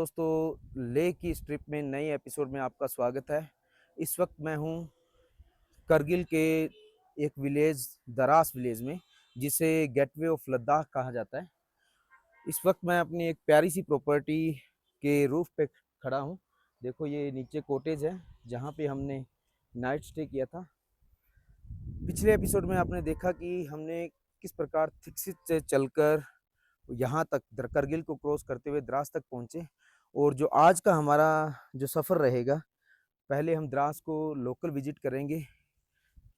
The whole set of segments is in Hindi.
दोस्तों, लेह की इस ट्रिप में नए एपिसोड में आपका स्वागत है। इस वक्त मैं हूं करगिल के एक विलेज दरास विलेज में, जिसे गेटवे ऑफ लद्दाख कहा जाता है। इस वक्त मैं अपनी एक प्यारी सी प्रॉपर्टी के रूफ पे खड़ा हूं। देखो, ये नीचे कॉटेज है जहां पे हमने नाइट स्टे किया था। पिछले एपिसोड में आपने देखा कि हमने किस प्रकार थिक्सित से चलकर यहाँ तक करगिल को क्रॉस करते हुए द्रास तक पहुँचे। और जो आज का हमारा जो सफ़र रहेगा, पहले हम द्रास को लोकल विजिट करेंगे।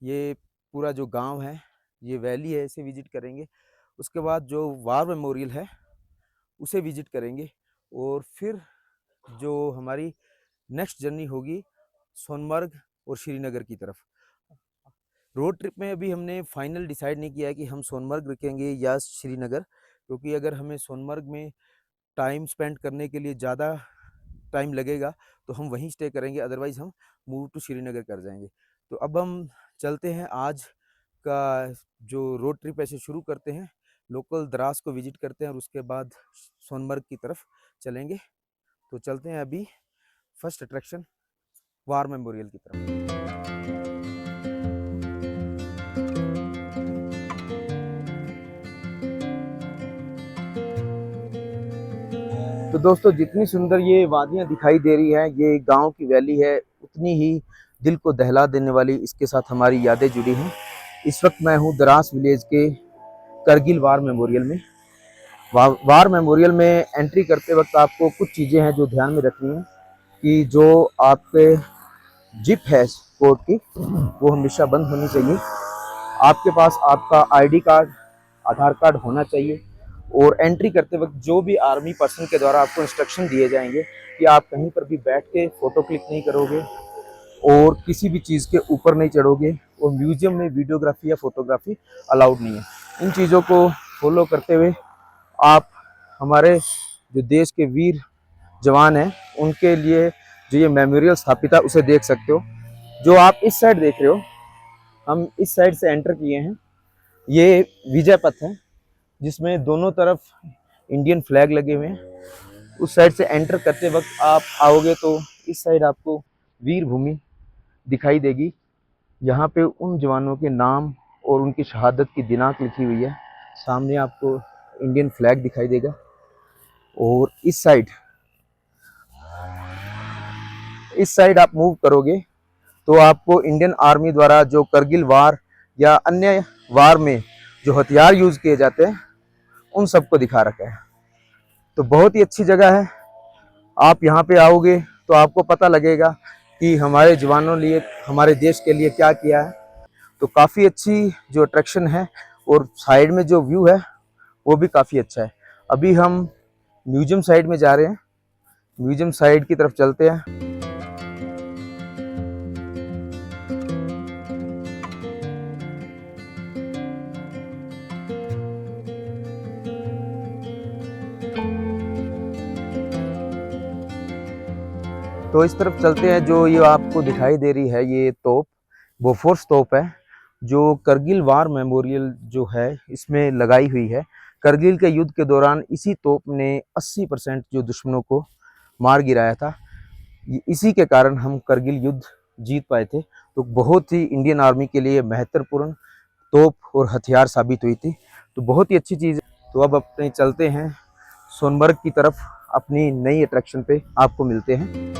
ये पूरा जो गांव है, ये वैली है, इसे विजिट करेंगे। उसके बाद जो वार मेमोरियल है उसे विजिट करेंगे। और फिर जो हमारी नेक्स्ट जर्नी होगी सोनमर्ग और श्रीनगर की तरफ। रोड ट्रिप में अभी हमने फाइनल डिसाइड नहीं किया है कि हम सोनमर्ग रुकेंगे या श्रीनगर, क्योंकि अगर हमें सोनमर्ग में टाइम स्पेंड करने के लिए ज़्यादा टाइम लगेगा तो हम वहीं स्टे करेंगे, अदरवाइज़ हम मूव टू श्रीनगर कर जाएंगे। तो अब हम चलते हैं, आज का जो रोड ट्रिप ऐसे शुरू करते हैं, लोकल द्रास को विजिट करते हैं और उसके बाद सोनमर्ग की तरफ चलेंगे। तो चलते हैं अभी फर्स्ट अट्रैक्शन वार मेमोरियल की तरफ। तो दोस्तों, जितनी सुंदर ये वादियाँ दिखाई दे रही हैं, ये गांव की वैली है, उतनी ही दिल को दहला देने वाली इसके साथ हमारी यादें जुड़ी हैं। इस वक्त मैं हूँ द्रास विलेज के करगिल वार मेमोरियल में। वार मेमोरियल में एंट्री करते वक्त आपको कुछ चीज़ें हैं जो ध्यान में रखनी है कि जो आपके जिप है कोट की, वो हमेशा बंद होनी चाहिए। आपके पास आपका आईडी कार्ड, आधार कार्ड होना चाहिए। और एंट्री करते वक्त जो भी आर्मी पर्सन के द्वारा आपको इंस्ट्रक्शन दिए जाएंगे कि आप कहीं पर भी बैठ के फ़ोटो क्लिक नहीं करोगे और किसी भी चीज़ के ऊपर नहीं चढ़ोगे, और म्यूज़ियम में वीडियोग्राफी या फोटोग्राफी अलाउड नहीं है। इन चीज़ों को फॉलो करते हुए आप हमारे जो देश के वीर जवान हैं उनके लिए जो ये मेमोरियल स्थापित है उसे देख सकते हो। जो आप इस साइड देख रहे हो, हम इस साइड से एंटर किए हैं। ये विजय पथ है जिसमें दोनों तरफ इंडियन फ्लैग लगे हुए हैं। उस साइड से एंटर करते वक्त आप आओगे तो इस साइड आपको वीर भूमि दिखाई देगी। यहाँ पे उन जवानों के नाम और उनकी शहादत की दिनांक लिखी हुई है। सामने आपको इंडियन फ्लैग दिखाई देगा। और इस साइड आप मूव करोगे तो आपको इंडियन आर्मी द्वारा जो करगिल वार या अन्य वार में जो हथियार यूज किए जाते हैं उन सबको दिखा रखा है। तो बहुत ही अच्छी जगह है। आप यहाँ पे आओगे तो आपको पता लगेगा कि हमारे जवानों लिए, हमारे देश के लिए क्या किया है। तो काफ़ी अच्छी जो अट्रैक्शन है, और साइड में जो व्यू है वो भी काफ़ी अच्छा है। अभी हम म्यूजियम साइड में जा रहे हैं, म्यूजियम साइड की तरफ चलते हैं। तो इस तरफ चलते हैं। जो ये आपको दिखाई दे रही है, ये तोप बोफोर्स तोप है, जो करगिल वार मेमोरियल जो है इसमें लगाई हुई है। करगिल के युद्ध के दौरान इसी तोप ने 80% जो दुश्मनों को मार गिराया था। इसी के कारण हम करगिल युद्ध जीत पाए थे। तो बहुत ही इंडियन आर्मी के लिए महत्वपूर्ण तोप और हथियार साबित हुई थी। तो बहुत ही अच्छी चीज़ है। तो अब अपने चलते हैं सोनमर्ग की तरफ, अपनी नई अट्रैक्शन पे आपको मिलते हैं।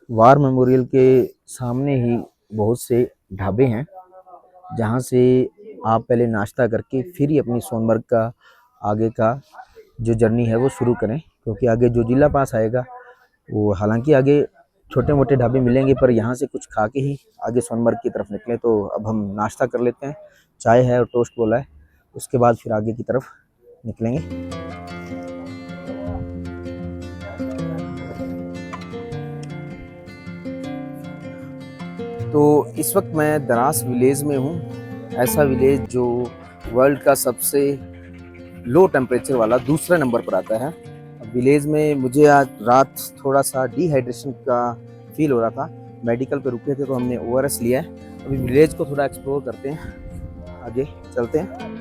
वार मेमोरियल के सामने ही बहुत से ढाबे हैं जहाँ से आप पहले नाश्ता करके फिर ही अपनी सोनमर्ग का आगे का जो जर्नी है वो शुरू करें, क्योंकि आगे जो जिला पास आएगा वो, हालांकि आगे छोटे मोटे ढाबे मिलेंगे, पर यहाँ से कुछ खा के ही आगे सोनमर्ग की तरफ निकले। तो अब हम नाश्ता कर लेते हैं, चाय है और टोस्ट बोला है, उसके बाद फिर आगे की तरफ निकलेंगे। तो इस वक्त मैं दरास विलेज में हूँ। ऐसा विलेज जो वर्ल्ड का सबसे लो टेम्परेचर वाला दूसरे नंबर पर आता है। विलेज में मुझे आज रात थोड़ा सा डिहाइड्रेशन का फील हो रहा था, मेडिकल पे रुके थे तो हमने ओआरएस लिया है। अभी विलेज को थोड़ा एक्सप्लोर करते हैं, आगे चलते हैं।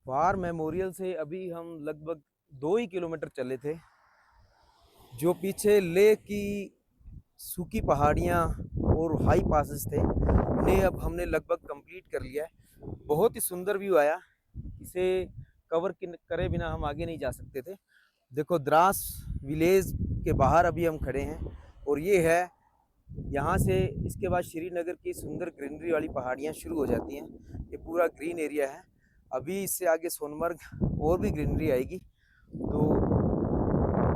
वार मेमोरियल से अभी हम लगभग 2 ही किलोमीटर चले थे। जो पीछे लेह की सूखी पहाड़ियाँ और हाई पासेस थे, उन्हें अब हमने लगभग कंप्लीट कर लिया है। बहुत ही सुंदर व्यू आया, इसे कवर करे बिना हम आगे नहीं जा सकते थे। देखो द्रास विलेज के बाहर अभी हम खड़े हैं और ये है यहाँ से, इसके बाद श्रीनगर की सुंदर ग्रीनरी वाली पहाड़ियाँ शुरू हो जाती हैं। ये पूरा ग्रीन एरिया है। अभी इससे आगे सोनमर्ग और भी ग्रीनरी आएगी, तो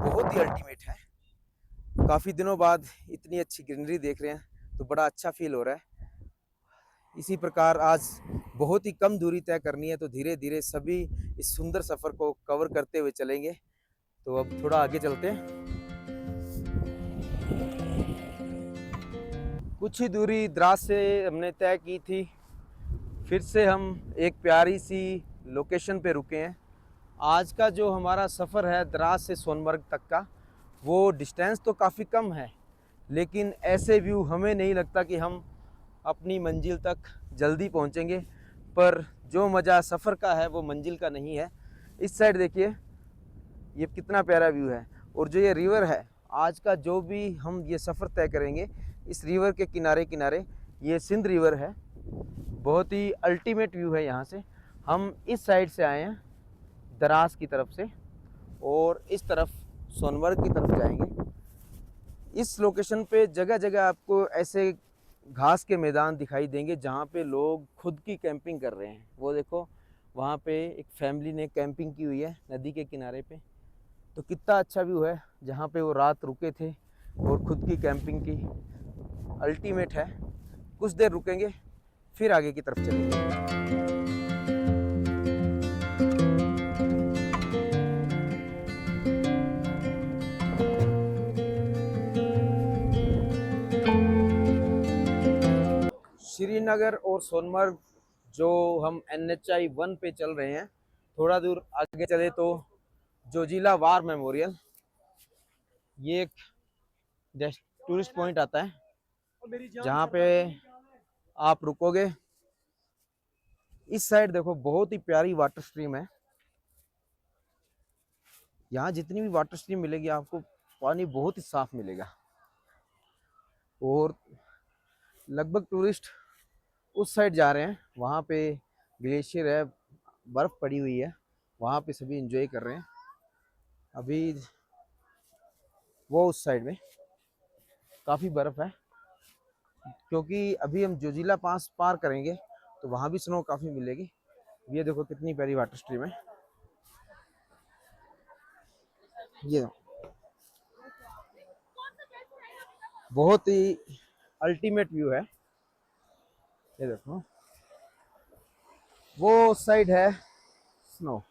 बहुत ही अल्टीमेट है। काफ़ी दिनों बाद इतनी अच्छी ग्रीनरी देख रहे हैं तो बड़ा अच्छा फील हो रहा है। इसी प्रकार आज बहुत ही कम दूरी तय करनी है, तो धीरे धीरे सभी इस सुंदर सफ़र को कवर करते हुए चलेंगे। तो अब थोड़ा आगे चलते हैं। कुछ ही दूरी द्रास से हमने तय की थी, फिर से हम एक प्यारी सी लोकेशन पे रुके हैं। आज का जो हमारा सफ़र है द्रास से सोनमर्ग तक का, वो डिस्टेंस तो काफ़ी कम है, लेकिन ऐसे व्यू हमें नहीं लगता कि हम अपनी मंजिल तक जल्दी पहुंचेंगे। पर जो मज़ा सफ़र का है वो मंजिल का नहीं है। इस साइड देखिए, ये कितना प्यारा व्यू है। और जो ये रिवर है, आज का जो भी हम ये सफ़र तय करेंगे, इस रिवर के किनारे किनारे, ये सिंध रिवर है। बहुत ही अल्टीमेट व्यू है यहाँ से। हम इस साइड से आए हैं दरास की तरफ से, और इस तरफ सोनमर्ग की तरफ जाएंगे। इस लोकेशन पे जगह जगह आपको ऐसे घास के मैदान दिखाई देंगे जहाँ पे लोग खुद की कैंपिंग कर रहे हैं। वो देखो, वहाँ पे एक फैमिली ने कैंपिंग की हुई है नदी के किनारे पे। तो कितना अच्छा व्यू है, जहाँ पे वो रात रुके थे और खुद की कैंपिंग की। अल्टीमेट है। कुछ देर रुकेंगे, फिर आगे की तरफ चलेंगे। श्रीनगर और सोनमर्ग जो हम NHI 1 पे चल रहे हैं, थोड़ा दूर आगे चले तो जोजिला वार मेमोरियल, ये एक टूरिस्ट पॉइंट आता है जहाँ पे आप रुकोगे। इस साइड देखो, बहुत ही प्यारी वाटर स्ट्रीम है। यहाँ जितनी भी वाटर स्ट्रीम मिलेगी आपको, पानी बहुत ही साफ मिलेगा। और लगभग टूरिस्ट उस साइड जा रहे हैं, वहाँ पे ग्लेशियर है, बर्फ़ पड़ी हुई है, वहाँ पे सभी एंजॉय कर रहे हैं। अभी वो उस साइड में काफ़ी बर्फ़ है, क्योंकि अभी हम जोजिला पास पार करेंगे तो वहाँ भी स्नो काफ़ी मिलेगी। ये देखो कितनी प्यारी वाटर स्ट्रीम है। ये बहुत ही अल्टीमेट व्यू है। ये देखो, वो साइड है स्नो,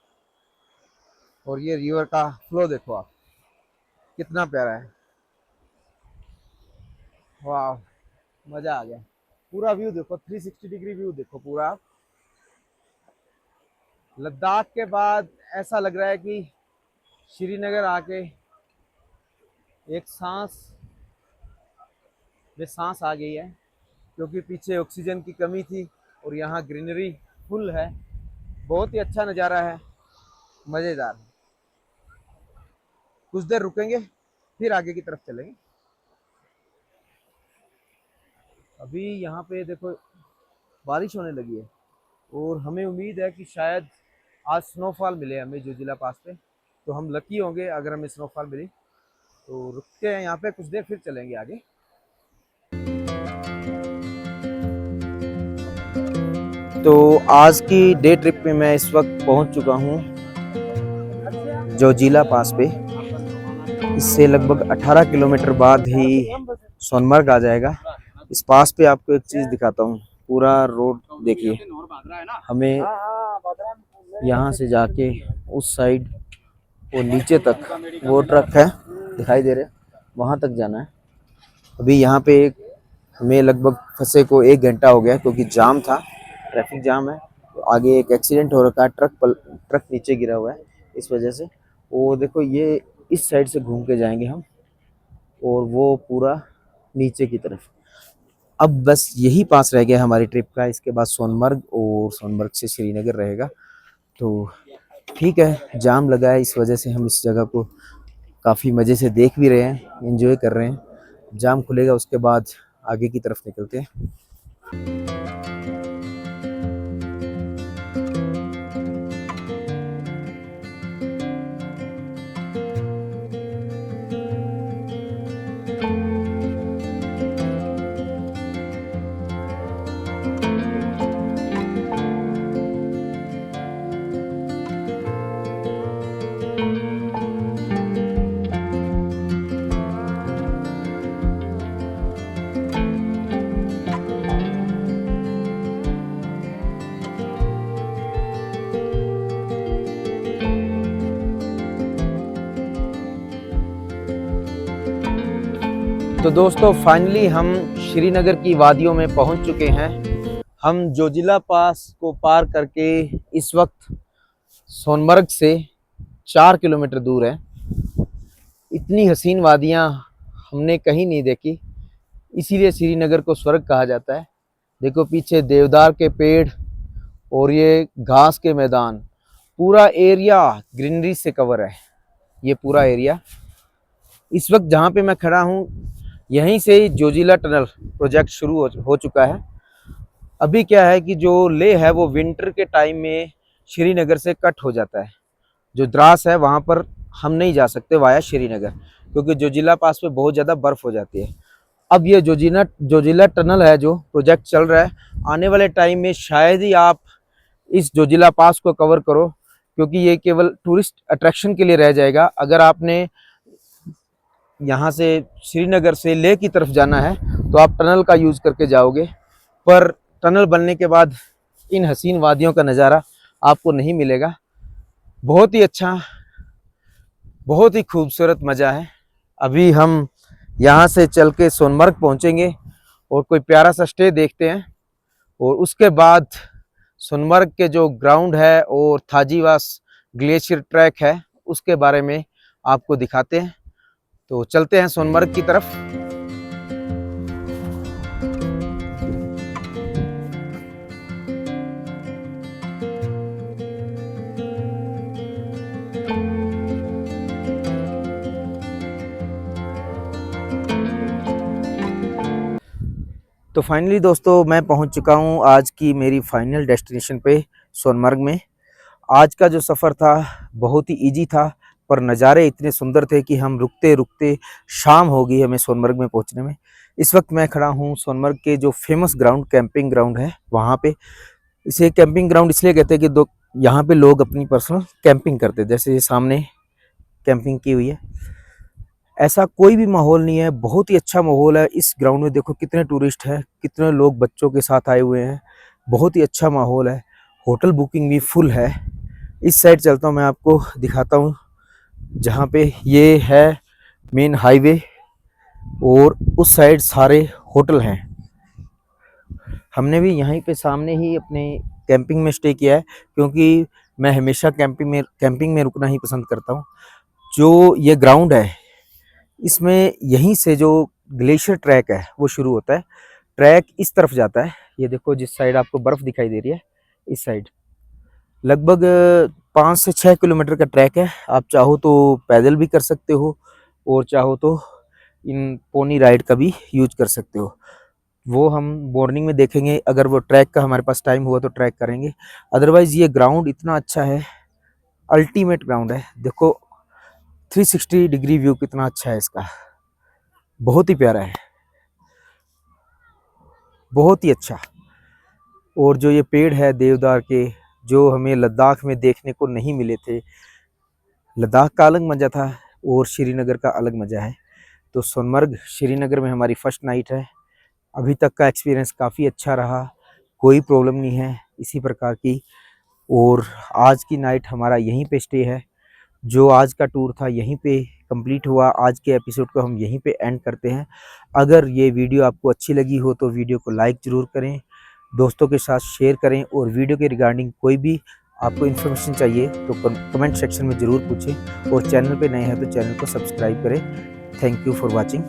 और ये रिवर का फ्लो देखो आप, कितना प्यारा है। वाह, मज़ा आ गया। पूरा व्यू देखो, 360 डिग्री व्यू देखो पूरा आप। लद्दाख के बाद ऐसा लग रहा है कि श्रीनगर आके एक सांस में सांस आ गई है, क्योंकि पीछे ऑक्सीजन की कमी थी और यहाँ ग्रीनरी फुल है। बहुत ही अच्छा नज़ारा है, मज़ेदार। कुछ देर रुकेंगे, फिर आगे की तरफ चलेंगे। अभी यहाँ पे देखो बारिश होने लगी है, और हमें उम्मीद है कि शायद आज स्नोफॉल मिले हमें जोजिला पास पे, तो हम लकी होंगे अगर हमें स्नोफॉल मिली। तो रुकते हैं यहाँ पे कुछ देर, फिर चलेंगे आगे। तो आज की डे ट्रिप में मैं इस वक्त पहुँच चुका हूँ जोजिला पास पे। इससे लगभग 18 किलोमीटर बाद ही सोनमर्ग आ जाएगा। इस पास पे आपको एक चीज़ दिखाता हूँ, पूरा रोड देखिए। हमें यहाँ से जाके उस साइड वो नीचे तक वो ट्रक है दिखाई दे रहे, वहाँ तक जाना है। अभी यहाँ पे हमें लगभग फंसे को 1 घंटा हो गया, क्योंकि जाम था, ट्रैफिक जाम है। तो आगे एक एक्सीडेंट हो रखा है, ट्रक नीचे गिरा हुआ है इस वजह से। वो देखो, ये इस साइड से घूम के जाएंगे हम, और वो पूरा नीचे की तरफ। अब बस यही पास रह गया हमारी ट्रिप का, इसके बाद सोनमर्ग, और सोनमर्ग से श्रीनगर रहेगा। तो ठीक है, जाम लगा है, इस वजह से हम इस जगह को काफ़ी मज़े से देख भी रहे हैं, एंजॉय कर रहे हैं। जाम खुलेगा उसके बाद आगे की तरफ निकलते हैं। तो दोस्तों, फाइनली हम श्रीनगर की वादियों में पहुंच चुके हैं। हम जोजिला पास को पार करके इस वक्त सोनमर्ग से 4 किलोमीटर दूर है। इतनी हसीन वादियां हमने कहीं नहीं देखी, इसीलिए श्रीनगर को स्वर्ग कहा जाता है। देखो पीछे देवदार के पेड़ और ये घास के मैदान, पूरा एरिया ग्रीनरी से कवर है। ये पूरा एरिया, इस वक्त जहाँ पे मैं खड़ा हूँ, यहीं से ही जोजिला टनल प्रोजेक्ट शुरू हो चुका है। अभी क्या है कि जो लेह है वो विंटर के टाइम में श्रीनगर से कट हो जाता है। जो द्रास है वहाँ पर हम नहीं जा सकते वाया श्रीनगर, क्योंकि जोजिला पास पे बहुत ज़्यादा बर्फ़ हो जाती है। अब ये जोजिला टनल है जो प्रोजेक्ट चल रहा है, आने वाले टाइम में शायद ही आप इस जोजिला पास को कवर करो, क्योंकि ये केवल टूरिस्ट अट्रैक्शन के लिए रह जाएगा। अगर आपने यहाँ से श्रीनगर से लेह की तरफ जाना है तो आप टनल का यूज़ करके जाओगे, पर टनल बनने के बाद इन हसीन वादियों का नज़ारा आपको नहीं मिलेगा। बहुत ही अच्छा, बहुत ही खूबसूरत मज़ा है। अभी हम यहाँ से चल के सोनमर्ग पहुँचेंगे और कोई प्यारा सा स्टे देखते हैं, और उसके बाद सोनमर्ग के जो ग्राउंड है और थाजीवास ग्लेशियर ट्रैक है उसके बारे में आपको दिखाते हैं। तो चलते हैं सोनमर्ग की तरफ। तो फाइनली दोस्तों, मैं पहुंच चुका हूं आज की मेरी फाइनल डेस्टिनेशन पे, सोनमर्ग में। आज का जो सफ़र था बहुत ही इजी था, पर नज़ारे इतने सुंदर थे कि हम रुकते रुकते शाम हो गई हमें सोनमर्ग में पहुंचने में। इस वक्त मैं खड़ा हूं सोनमर्ग के जो फेमस ग्राउंड, कैंपिंग ग्राउंड है, वहां पे। इसे कैंपिंग ग्राउंड इसलिए कहते हैं कि यहाँ पे लोग अपनी पर्सनल कैंपिंग करते हैं। जैसे ये सामने कैंपिंग की हुई है, ऐसा कोई भी माहौल नहीं है, बहुत ही अच्छा माहौल है इस ग्राउंड में। देखो कितने टूरिस्ट हैं, कितने लोग बच्चों के साथ आए हुए हैं, बहुत ही अच्छा माहौल है। होटल बुकिंग भी फुल है। इस साइड चलता हूँ, मैं आपको दिखाता हूँ जहाँ पे ये है मेन हाईवे, और उस साइड सारे होटल हैं। हमने भी यहीं पे सामने ही अपने कैंपिंग में स्टे किया है, क्योंकि मैं हमेशा कैंपिंग में रुकना ही पसंद करता हूँ। जो ये ग्राउंड है, इसमें यहीं से जो ग्लेशियर ट्रैक है वो शुरू होता है। ट्रैक इस तरफ जाता है, ये देखो जिस साइड आपको बर्फ़ दिखाई दे रही है, इस साइड लगभग 5 से 6 किलोमीटर का ट्रैक है। आप चाहो तो पैदल भी कर सकते हो, और चाहो तो इन पोनी राइड का भी यूज कर सकते हो। वो हम मॉर्निंग में देखेंगे, अगर वो ट्रैक का हमारे पास टाइम हुआ तो ट्रैक करेंगे। अदरवाइज़ ये ग्राउंड इतना अच्छा है अल्टीमेट ग्राउंड है। देखो 360 डिग्री व्यू कितना अच्छा है इसका, बहुत ही प्यारा है, बहुत ही अच्छा। और जो ये पेड़ है देवदार के, जो हमें लद्दाख में देखने को नहीं मिले थे, लद्दाख का अलग मज़ा था और श्रीनगर का अलग मज़ा है। तो सोनमर्ग श्रीनगर में हमारी फर्स्ट नाइट है। अभी तक का एक्सपीरियंस काफ़ी अच्छा रहा, कोई प्रॉब्लम नहीं है इसी प्रकार की। और आज की नाइट हमारा यहीं पे स्टे है। जो आज का टूर था यहीं पे कंप्लीट हुआ। आज के एपिसोड को हम यहीं पे एंड करते हैं। अगर ये वीडियो आपको अच्छी लगी हो तो वीडियो को लाइक ज़रूर करें, दोस्तों के साथ शेयर करें, और वीडियो के रिगार्डिंग कोई भी आपको इन्फॉर्मेशन चाहिए तो कमेंट सेक्शन में ज़रूर पूछें, और चैनल पे नए हैं तो चैनल को सब्सक्राइब करें। Thank you for watching.